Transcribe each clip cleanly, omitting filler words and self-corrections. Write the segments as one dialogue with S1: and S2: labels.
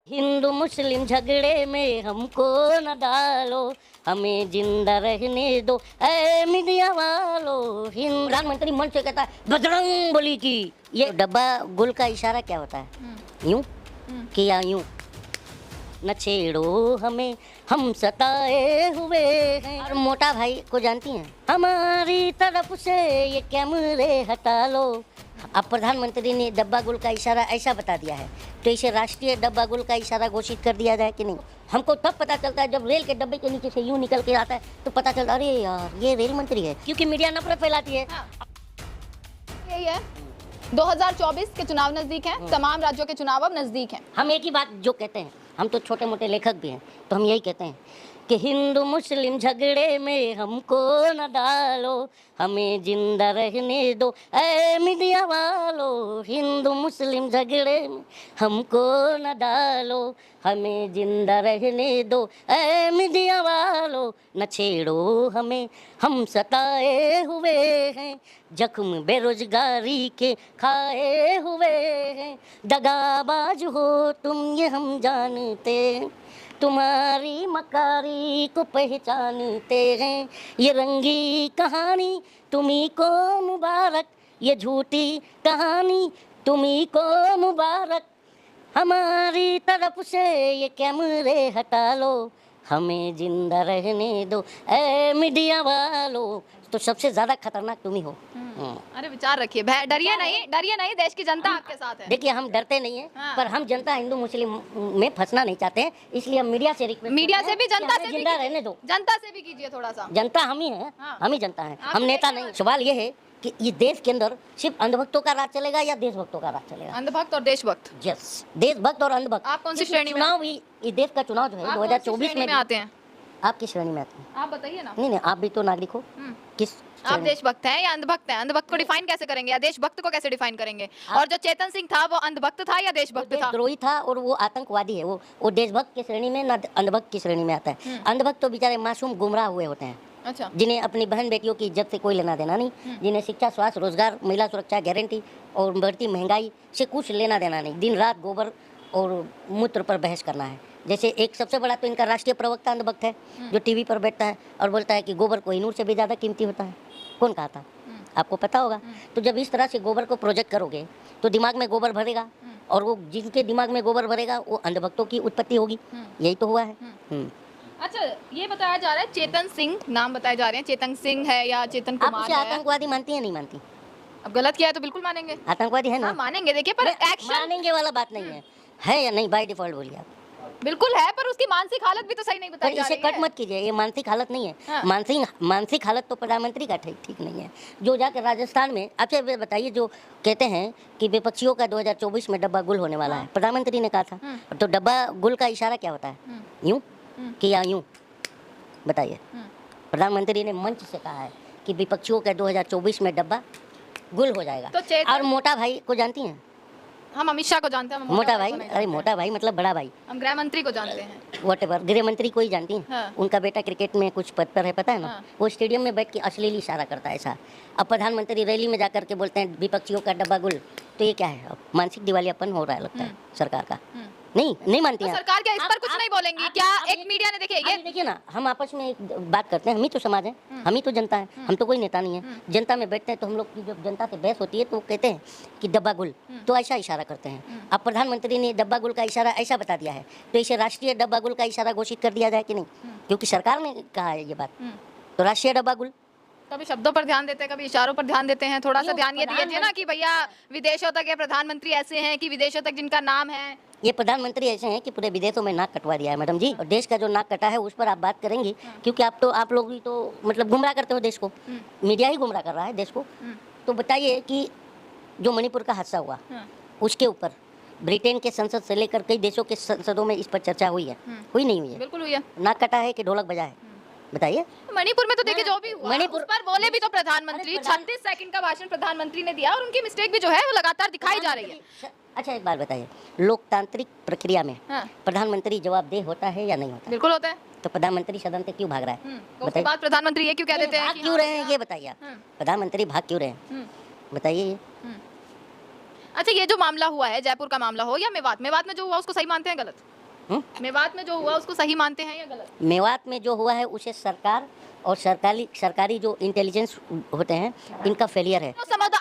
S1: हिंदू मुस्लिम झगड़े में हमको न डालो, हमें जिंदा रहने दो ऐ मीडिया वालों। हिंद प्रधानमंत्री मन से कहता है बजरंग बली की। ये डब्बा गुल का इशारा क्या होता है? यूं किया यूं, न छेड़ो हमें हम सताए हुए हैं। और मोटा भाई को जानती हैं? हमारी तरफ से ये कैमरे हटा लो। अब प्रधानमंत्री ने डब्बा गुल का इशारा ऐसा बता दिया है, तो इसे राष्ट्रीय डब्बा गुल का इशारा घोषित कर दिया जाए कि नहीं? हमको तब पता चलता है जब रेल के डब्बे के नीचे से यूं निकल के आता है, तो पता चलता अरे यार ये रेल मंत्री है, क्योंकि मीडिया नफरत फैलाती है।
S2: यही है, 2024 के चुनाव नजदीक हैं, तमाम राज्यों के चुनाव अब नजदीक हैं।
S1: हम एक ही बात जो कहते हैं, हम तो छोटे मोटे लेखक भी हैं, तो हम यही कहते हैं कि हिंदू मुस्लिम झगड़े में हमको न डालो, हमें जिंदा रहने दो ऐ मीडिया वालों। हिंदू मुस्लिम झगड़े में हमको न डालो, हमें जिंदा रहने दो ऐ मीडिया वालों। न छेड़ो हमें हम सताए हुए हैं, जख्म बेरोजगारी के खाए हुए हैं। दगाबाज हो तुम ये हम जानते हैं, तुम्हारी मकारी को पहचानते हैं। ये रंगी कहानी तुम्ही को मुबारक, ये झूठी कहानी तुम्ही को मुबारक। हमारी तरफ से ये कैमरे हटा लो, हमें जिंदा रहने दो ऐ मीडिया वालों। तो सबसे ज्यादा खतरनाक तुम ही हो।
S2: अरे विचार रखिए, डरिए नहीं, देश की जनता आपके साथ है।
S1: देखिए हम डरते नहीं हैं, पर हम जनता हिंदू मुस्लिम में फंसना नहीं चाहते हैं, इसलिए हम मीडिया से रिक्वेस्ट,
S2: मीडिया से भी, जनता से
S1: जिंदा रहने दो।
S2: जनता से भी कीजिए थोड़ा सा।
S1: जनता हम ही है, हम ही जनता है, हम नेता नहीं। सवाल ये है कि ये देश के अंदर सिर्फ अंधभक्तों का राज चलेगा या देशभक्तों का राज चलेगा?
S2: अंधभक्त और देशभक्त।
S1: यस, देशभक्त और अंधभक्त।
S2: आप कौन सी श्रेणी में?
S1: चुनाव भी, ये देश का चुनाव जो है 2024 में
S2: आते हैं।
S1: आप किस श्रेणी में आते हैं?
S2: आप बताइए ना।
S1: नहीं, आप भी तो नागरिक हो। किस
S2: आप देशभक्त हैं या अंधभक्त हैं? अंधभक्त को डिफाइन कैसे करेंगे या देशभक्त को कैसे डिफाइन करेंगे? और जो चेतन सिंह था वो अंधभक्त था या देशभक्त था?
S1: द्रोही था और वो आतंकवादी है। वो देशभक्त की श्रेणी में ना अंधभक्त की श्रेणी में आता है। अंधभक्त तो बेचारे मासूम गुमराह हुए होते हैं।
S2: अच्छा।
S1: जिन्हें अपनी बहन बेटियों की इज्जत से कोई लेना देना नहीं, जिन्हें शिक्षा, स्वास्थ्य, रोजगार, महिला सुरक्षा गारंटी और बढ़ती महंगाई से कुछ लेना देना नहीं। दिन रात गोबर और मूत्र पर बहस करना है। जैसे एक सबसे बड़ा तो इनका राष्ट्रीय प्रवक्ता अंधभक्त है, जो टीवी पर बैठता है और बोलता है कि गोबर कोहिनूर से भी ज़्यादा कीमती होता है। कौन कहा था? आपको पता होगा। तो जब इस तरह से गोबर को प्रोजेक्ट करोगे तो दिमाग में गोबर भरेगा, और वो जिनके दिमाग में गोबर भरेगा वो अंधभक्तों की उत्पत्ति होगी। यही तो हुआ है।
S2: अच्छा, ये बताया जा रहा है चेतन सिंह, नाम बताए जा रहे हैं, चेतन सिंह है या चेतन कुमार है?
S1: आप उसे आतंकवादी मानती है? नहीं मानती?
S2: अब गलत किया है तो बिल्कुल मानेंगे।
S1: आतंकवादी है ना?
S2: मानेंगे। देखिए पर एक्शन
S1: मानेंगे वाला बात नहीं है या नहीं? बाय डिफॉल्ट बोलिए आप।
S2: बिल्कुल है, पर उसकी मानसिक हालत भी तो सही नहीं बताई जा रही है।
S1: इसे कट मत कीजिए, ये मानसिक हालत नहीं है। मानसिक हालत तो प्रधानमंत्री का ठीक नहीं है। जो जाकर राजस्थान में, अच्छा बताइए, जो कहते हैं कि विपक्षियों का 2024 में डब्बा गुल होने वाला है, प्रधानमंत्री ने कहा था, तो डब्बा गुल का इशारा क्या होता है? यूं किया यूं, बताइए। प्रधानमंत्री ने मंच से कहा है कि विपक्षियों का 2024 में डब्बा गुल हो जाएगा।
S2: तो
S1: और मोटा भाई को जानती हैं?
S2: हम अमित शाह को जानते हैं।
S1: मोटा भाई, अरे मोटा भाई मतलब बड़ा भाई।
S2: हम गृह मंत्री को जानते हैं।
S1: व्हाटएवर, गृह मंत्री को ही जानती हैं।
S2: हाँ।
S1: उनका बेटा क्रिकेट में कुछ पद पर है, पता है ना?
S2: हाँ।
S1: वो स्टेडियम में बैठ के अश्लील इशारा करता है ऐसा। अब प्रधानमंत्री रैली में जाकर के बोलते हैं विपक्षियों का डब्बा गुल, तो ये क्या है? अब मानसिक दिवालियापन हो रहा है लगता है सरकार का। नहीं मानती
S2: तो
S1: हैं
S2: सरकार क्या इस पर कुछ नहीं बोलेंगी क्या? एक मीडिया ने, देखिए ये
S1: देखिए ना, हम आपस में एक बात करते हैं, हम ही तो समाज है, हम ही तो जनता है, हम तो कोई नेता नहीं है। जनता में बैठते हैं तो हम लोग की जब जनता से बहस होती है तो कहते हैं कि डब्बा गुल, तो ऐसा इशारा करते हैं। अब प्रधानमंत्री ने डब्बा गुल का इशारा ऐसा बता दिया है, तो इसे राष्ट्रीय डब्बा गुल का इशारा घोषित कर दिया जाए कि नहीं? क्योंकि सरकार ने कहा है ये बात, तो राष्ट्रीय डब्बा गुल।
S2: कभी शब्दों पर ध्यान देते हैं, कभी इशारों पर ध्यान देते हैं। थोड़ा सा ध्यान ये दीजिए ना कि भैया विदेशों तक ये प्रधानमंत्री ऐसे हैं कि विदेशों तक जिनका नाम है।
S1: ये प्रधानमंत्री ऐसे हैं कि पूरे विदेशों में नाक कटवा दिया है मैडम जी। और देश का जो नाक कटा है उस पर आप बात करेंगी, क्योंकि आप लोग भी तो मतलब गुमराह करते हो देश को, मीडिया ही गुमराह कर रहा है देश को। तो बताइए कि जो मणिपुर का हादसा हुआ, उसके ऊपर ब्रिटेन के संसद से लेकर कई देशों के संसदों में इस पर चर्चा हुई है? हुई नहीं हुई है?
S2: बिल्कुल हुई है।
S1: नाक कटा है कि ढोलक बजा है? बताइए।
S2: मणिपुर में तो देखिए जो भी हुआ,
S1: मणिपुर
S2: पर बोले भी तो प्रधानमंत्री, 36 सेकंड का भाषण प्रधानमंत्री ने दिया और उनकी मिस्टेक भी जो है वो लगातार दिखाई जा रही है।
S1: अच्छा एक बात बताइए, लोकतांत्रिक प्रक्रिया में प्रधानमंत्री जवाबदेह होता है या नहीं होता?
S2: बिल्कुल होता है।
S1: तो प्रधानमंत्री सदन से क्यों भाग रहा है?
S2: उसके बाद प्रधानमंत्री ये क्यों कह देते हैं?
S1: क्यों रहे हैं ये बताइए आप। प्रधानमंत्री भाग क्यों रहे हैं, बताइए ये।
S2: अच्छा, ये जो मामला हुआ है, जयपुर का मामला हो या मेवात में जो हुआ, उसको सही मानते हैं गलत? मेवात में जो हुआ उसको सही मानते हैं या गलत?
S1: मेवात में जो हुआ है उसे सरकार और सरकारी जो इंटेलिजेंस होते हैं इनका फेलियर है।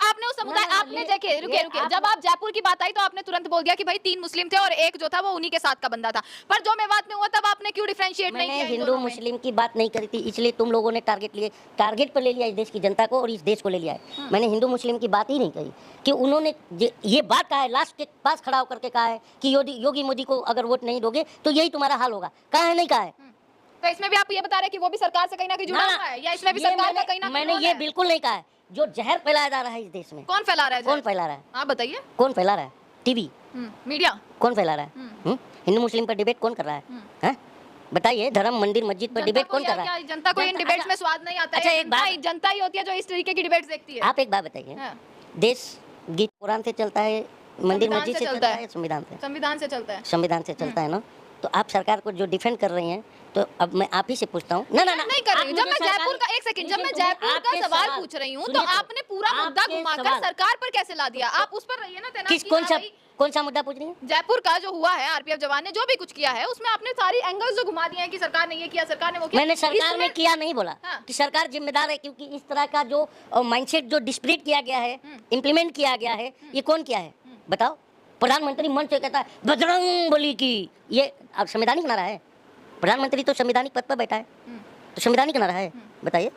S2: आपने उस समुदाय आपने देखिए रुके जब आप जयपुर की बात आई तो आपने तुरंत बोल दिया कि भाई 3 मुस्लिम थे और एक जो था वो उन्हीं के साथ का बंदा था, पर जो मेवात में हुआ तब आपने क्यों डिफरेंशिएट नहीं
S1: मैंने
S2: किया?
S1: हिंदू मुस्लिम की बात नहीं करी थी, इसलिए तुम लोगों ने टारगेट पर ले लिया इस देश की जनता को और इस देश को ले लिया है। मैंने हिंदू मुस्लिम की बात ही नहीं करी कि उन्होंने ये बात कहा है, लास्ट के पास खड़ा होकर के कहा है कि योगी मोदी को अगर वोट नहीं दोगे तो यही तुम्हारा हाल होगा। कहा है नहीं कहा है?
S2: तो इसमें भी आप ये बता रहे हैं कि वो भी सरकार से कहीं ना कहीं जुड़ा हुआ है या इसमें भी सरकार का कहीं ना
S1: मैंने ये बिल्कुल नहीं कहा है। जो जहर फैलाया जा रहा है इस देश में,
S2: कौन फैला रहा है?
S1: कौन फैला रहा है?
S2: आप बताइए।
S1: कौन फैला रहा है? टीवी,
S2: मीडिया
S1: कौन फैला रहा है? हिंदू मुस्लिम पर डिबेट कौन कर रहा है? बताइए, धर्म मंदिर मस्जिद पर डिबेट कौन कर रहा है?
S2: जनता को इन डिबेट्स में स्वाद नहीं आता है।
S1: अच्छा, एक बात,
S2: जनता ही होती है जो इस तरीके की डिबेट्स देखती है।
S1: आप एक बात बताइए, देश गीत कुरान से चलता है, मंदिर मस्जिद से चलता है, संविधान से चलता है, संविधान से चलता है ना? तो आप सरकार को जो डिफेंड कर रही हैं, तो अब मैं आप ही से पूछता हूँ। ना
S2: नहीं कर रही हूँ। जब मैं जयपुर का एक सेकंड, जब मैं जयपुर का सवाल पूछ रही हूँ तो आपने पूरा मुद्दा घुमाकर सरकार पर कैसे ला दिया? आप उस पर रहिए ना तैनात।
S1: कौन सा मुद्दा पूछ रही हैं?
S2: जयपुर का जो हुआ है, आरपीएफ जवान ने जो भी कुछ किया है उसमें आपने सारी एंगल्स जो घुमा दिए हैं कि सरकार ने ये किया, सरकार ने वो किया।
S1: मैंने सरकार ने किया नहीं बोला कि सरकार जिम्मेदार है, क्योंकि इस तरह का जो माइंडसेट जो डिस्प्लेट किया गया है, इम्प्लीमेंट किया गया है, ये कौन किया है बताओ? प्रधानमंत्री मंच से कहता है बजरंग बली की, ये अब संवैधानिक नारा है? प्रधानमंत्री तो संवैधानिक पद पर बैठा है, तो संवैधानिक नारा है? बताइए,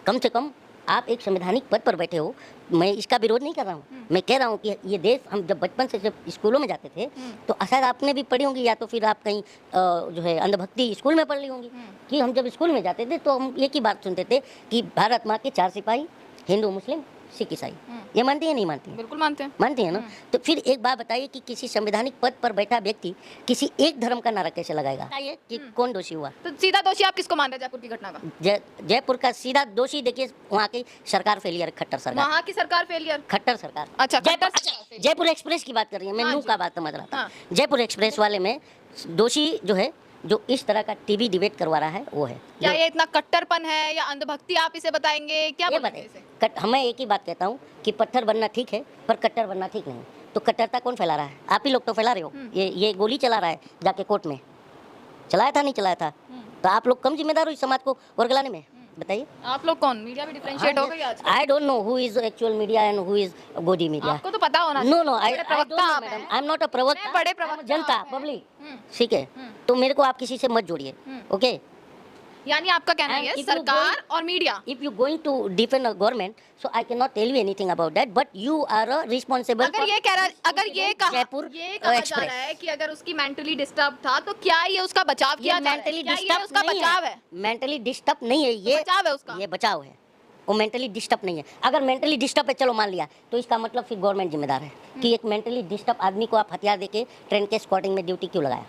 S1: कम से कम आप एक संवैधानिक पद पर बैठे हो। मैं इसका विरोध नहीं कर रहा हूँ, मैं कह रहा हूँ कि ये देश, हम जब बचपन से जब स्कूलों में जाते थे तो शायद आपने भी पढ़ी होंगी, या तो फिर आप कहीं जो है अंधभक्ति स्कूल में पढ़ ली होंगी, कि हम जब स्कूल में जाते थे तो हम एक ही बात सुनते थे कि भारत माँ के 4 सिपाही, हिंदू मुस्लिम सिख ईसाई। ये मानती है नहीं मानती?
S2: बिल्कुल मानते हैं।
S1: मानती है ना? तो फिर एक बात बताइए कि किसी संवैधानिक पद पर बैठा व्यक्ति किसी एक धर्म का नारा कैसे लगाएगा? बताइए कि कौन दोषी हुआ?
S2: तो सीधा दोषी आप किसको मान रहे हैं जयपुर की घटना का?
S1: जयपुर का सीधा दोषी देखिए, वहाँ की सरकार फेलियर, खट्टर सरकार।
S2: वहाँ की सरकार फेलियर,
S1: खट्टर सरकार।
S2: अच्छा,
S1: जयपुर एक्सप्रेस की बात कर रही है, मैं नू का बात समझ रहा था। जयपुर एक्सप्रेस वाले में दोषी जो है, जो इस तरह का टीवी डिबेट करवा रहा है, वो है।
S2: क्या ये इतना कट्टरपन है या अंधभक्ति, आप इसे बताएंगे? क्या बताएंगे?
S1: मैं एक ही बात कहता हूँ कि पत्थर बनना ठीक है, पर कट्टर बनना ठीक नहीं। तो कट्टरता कौन फैला रहा है? आप ही लोग तो फैला रहे हो। ये गोली चला रहा है जाके कोर्ट में, चलाया था नहीं चलाया था? तो आप लोग कम जिम्मेदार हो इस समाज को वर्गलाने में? बताइए
S2: आप लोग कौन? मीडिया भी डिफरेंशिएट हो गई आज?
S1: I don't know who is actual media and who is Godi media.
S2: आपको तो पता होना।
S1: No I don't know madam, I am not a प्रवक्ता,
S2: बड़े प्रवक्ता,
S1: जनता, पब्लिक, ठीक है? तो मेरे को आप किसी से मत जोड़िए, ओके?
S2: यानी आपका कहना है सरकार और media,
S1: if you going to defend a government, so I cannot tell you anything about that, but you are a responsible।
S2: अगर ये कह रहा, अगर ये कहा
S1: एक्सप्रेस
S2: जा रहा है कि अगर उसकी मेंटली डिस्टर्ब था तो क्या ये उसका बचाव किया जा रहा है?
S1: मेंटली
S2: क्या ये
S1: डिस्टर्ब
S2: उसका बचाव है?
S1: मेंटली डिस्टर्ब नहीं है, ये
S2: बचाव है उसका,
S1: ये बचाव है। वो मेंटली डिस्टर्ब नहीं है। अगर मेंटली डिस्टर्ब है, चलो मान लिया, तो इसका मतलब फिर गवर्नमेंट जिम्मेदार है कि एक मेंटली डिस्टर्ब आदमी को आप हथियार देके ट्रेन के स्क्वाडिंग में ड्यूटी क्यों लगाया?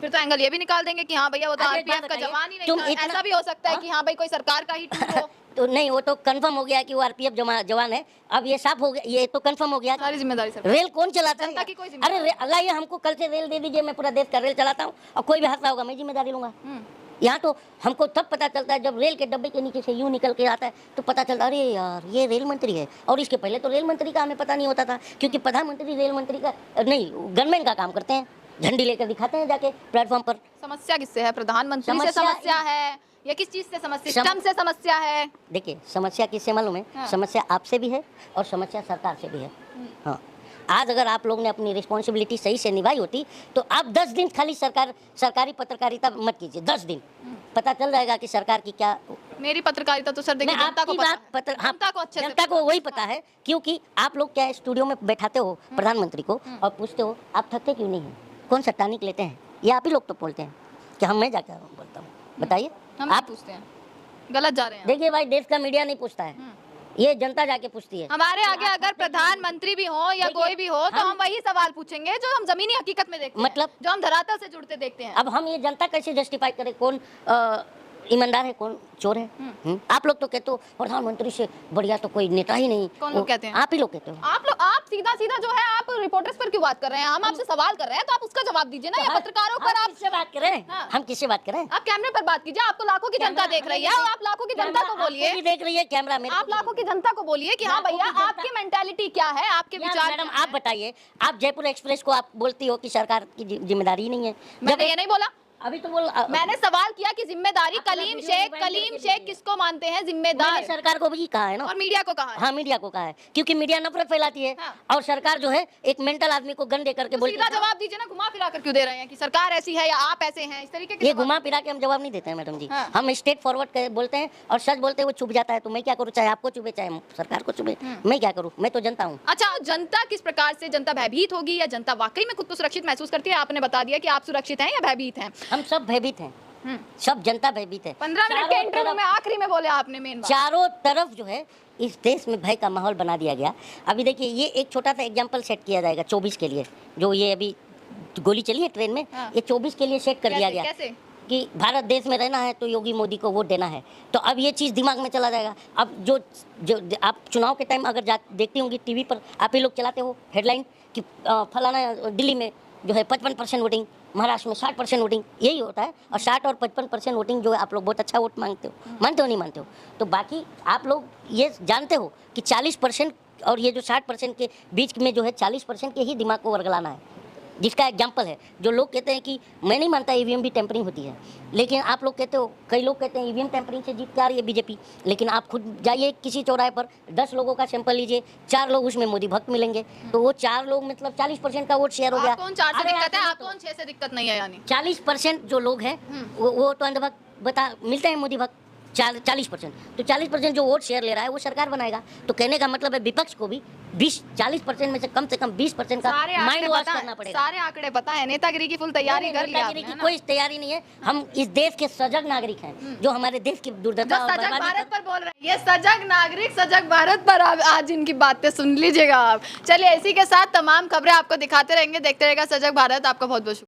S2: फिर तो एंगल ये भी निकाल देंगे कि हाँ भैया वो तो आरपीएफ का जवान ही नहीं था। ऐसा भी हो सकता है कि हाँ भाई कोई सरकार का ही टूर हो।
S1: तो नहीं, वो तो कंफर्म हो गया कि वो आरपीएफ जवान है। अब ये साफ हो गया, ये तो कंफर्म हो गया।
S2: सारी जिम्मेदारी सरकार।
S1: रेल कौन चलाता है? अरे अल्लाह, ये हमको कल से रेल दे दीजिए, मैं पूरा देश का रेल चलाता हूँ, और कोई भी हादसा होगा मैं जिम्मेदारी लूंगा। यहाँ तो हमको तब पता चलता है जब रेल के डब्बे के नीचे से यूं निकल के आता है, तो पता चलता है अरे यार ये रेल मंत्री है। और इसके पहले तो रेल मंत्री का हमें पता नहीं होता था, क्योंकि प्रधानमंत्री रेल मंत्री का नहीं, गनमैन का काम करते हैं, झंडी लेकर दिखाते हैं जाके प्लेटफॉर्म पर।
S2: समस्या किससे है? प्रधानमंत्री से समस्या है या किस चीज से समस्या? सिस्टम से समस्या है।
S1: देखिए, समस्या किससे मालूम है? समस्या आपसे भी है और समस्या सरकार से भी है। हाँ, आज अगर आप लोग ने अपनी रिस्पॉन्सिबिलिटी सही से निभाई होती तो आप 10 दिन खाली सरकारी पत्रकारिता मत कीजिए। 10 दिन पता चल जाएगा कि सरकार की क्या।
S2: मेरी पत्रकारिता तो सर देखिए जनता को पता,
S1: जनता को वही पता है, क्योंकि आप लोग क्या स्टूडियो में बैठाते हो प्रधानमंत्री को और पूछते हो आप थकते क्यों नहीं हैं, कौन सा टॉनिक लेते हैं? ये आप ही लोग तो बोलते हैं कि हम, मैं जाकर बोलता हूँ। बताइए,
S2: आप पूछते हैं, गलत जा रहे हैं।
S1: देखिए भाई, देश का मीडिया नहीं पूछता है, ये जनता जाके पूछती है।
S2: हमारे आगे अगर प्रधानमंत्री भी हो या कोई भी हो तो हम वही सवाल पूछेंगे जो हम जमीनी हकीकत में देखते हैं,
S1: मतलब
S2: जो हम धरातल से जुड़ते देखते हैं।
S1: अब हम ये जनता कैसे जस्टिफाई करें? कौन ईमानदार है कौन, चोर है? आप लोग तो कहते हो प्रधानमंत्री से बढ़िया तो कोई नेता ही नहीं।
S2: कौन लोग कहते हैं?
S1: आप ही लोग कहते हो।
S2: आप सीधा सीधा जो है आप रिपोर्टर्स पर क्यों बात कर रहे हैं? हम आपसे सवाल कर रहे हैं तो आप उसका जवाब दीजिए ना, या पत्रकारों पर आप
S1: किससे बात कर रहे हैं?
S2: हाँ।
S1: हम किससे बात कर रहे हैं?
S2: आप कैमरे पर बात कीजिए, आपको लाखों की जनता देख रही है, और आप लाखों की जनता को बोलिए,
S1: आपको भी देख रही है कैमरा में।
S2: आप लाखों की जनता को बोलिए कि हाँ
S1: लाखों
S2: भैया
S1: की जनता-
S2: आपकी मेंटालिटी क्या है, आपके विचार
S1: मैडम
S2: क्या
S1: आप
S2: हैं?
S1: बताइए, आप जयपुर एक्सप्रेस को आप बोलती हो कि सरकार की जिम्मेदारी ही नहीं है।
S2: मैंने ये नहीं बोला,
S1: अभी तो बोल
S2: मैंने सवाल किया कि जिम्मेदारी
S1: अपना
S2: कलीम
S1: वीडियो
S2: शेख
S1: मोबाइल
S2: कलीम
S1: करके
S2: शेख
S1: दीजिए।
S2: किसको मानते हैं
S1: मैंने
S2: जिम्मेदार?
S1: सरकार को भी कहा है ना,
S2: और मीडिया को कहा है।
S1: हाँ मीडिया को कहा है, क्योंकि मीडिया नफरत फैलाती है।
S2: हाँ।
S1: और सरकार जो है एक मेंटल आदमी को गन दे करके
S2: तो
S1: बोलती
S2: सीधा
S1: है।
S2: जवाब दीजिए ना, घुमा फिरा कर क्यों दे रहे हैं कि सरकार ऐसी है या आप ऐसे हैं, इस तरीके के
S1: ये
S2: जवाब-
S1: घुमा फिरा के हम जवाब नहीं देते हैं मैडम जी।
S2: हाँ।
S1: हम स्ट्रेट फॉरवर्ड बोलते हैं, और सच बोलते हैं वो चुभ जाता है, तो मैं क्या करूँ, चाहे आपको चुभे चाहे सरकार को चुभे, मैं क्या करूँ, मैं तो जनता हूँ।
S2: अच्छा, जनता किस प्रकार से, जनता भयभीत होगी या जनता वाकई में खुद को सुरक्षित महसूस करती है? आपने बता दिया कि आप सुरक्षित हैं या भयभीत हैं।
S1: हम सब भयभीत हैं, सब जनता भयभीत है।
S2: 15 मिनट के
S1: चारों
S2: इंटरव्यू
S1: तरफ-
S2: में आखिरी में बोले आपने मेन बात।
S1: चारों तरफ जो है इस देश में भय का माहौल बना दिया गया। अभी देखिए ये एक छोटा सा एग्जांपल सेट किया जाएगा 24 के लिए, जो ये अभी गोली चली है ट्रेन में,
S2: हाँ।
S1: ये 24 के लिए सेट कर दिया
S2: कैसे
S1: गया
S2: कैसे?
S1: कि भारत देश में रहना है तो योगी मोदी को वोट देना है। तो अब ये चीज़ दिमाग में चला जाएगा। अब जो जो आप चुनाव के टाइम अगर देखती होंगी टीवी पर, आप ही लोग चलाते हो हेडलाइन कि फलाना दिल्ली में जो है 55% वोटिंग, महाराष्ट्र में 60% वोटिंग, यही होता है। और 60 और 55% वोटिंग जो है, आप लोग बहुत अच्छा वोट मांगते हो, मानते हो नहीं मानते हो? तो बाकी आप लोग ये जानते हो कि 40% और ये जो 60% के बीच में जो है 40% के ही दिमाग को वर्गलाना है, जिसका एग्जाम्पल है जो लोग कहते हैं कि मैं नहीं मानता ईवीएम भी टेम्परिंग होती है, लेकिन आप लोग कहते हो, कई लोग कहते हैं ईवीएम टेम्परिंग से जीत के आ रही है बीजेपी, लेकिन आप खुद जाइए किसी चौराहे पर 10 लोगों का सैंपल लीजिए, 4 लोग उसमें मोदी भक्त मिलेंगे, तो वो 4 लोग मतलब 40% का वोट शेयर हो गया।
S2: आप कौन 4 से
S1: अरे
S2: दिक्कत है,
S1: यार,
S2: आप कौन 6 से दिक्कत नहीं है? यानी
S1: 40% जो लोग हैं वो तो अंधभक्त बता मिलते हैं मोदी भक्त 40%, तो 40% जो वोट शेयर ले रहा है वो सरकार बनाएगा। तो कहने का मतलब है विपक्ष को भी 40% में से कम 20% का
S2: सारे आंकड़े
S1: माइंड वॉश
S2: पता
S1: करना
S2: है,
S1: पड़ेगा।
S2: सारे आंकड़े पता है, नेतागिरी की फुल तैयारी कर लिया
S1: नेतागिरी
S2: आपने,
S1: की
S2: है ना?
S1: कोई तैयारी नहीं है। हम इस देश के सजग नागरिक हैं, जो हमारे देश की
S2: जो
S1: दुर्दशा और
S2: सजग
S1: बर्बादी
S2: भारत पर बोल रहे हैं, ये सजग नागरिक सजग भारत पर आज इनकी बातें सुन लीजिएगा आप। चलिए इसी के साथ तमाम खबरें आपको दिखाते रहेंगे, देखते रहेगा सजग भारत। आपका बहुत बहुत शुक्रिया।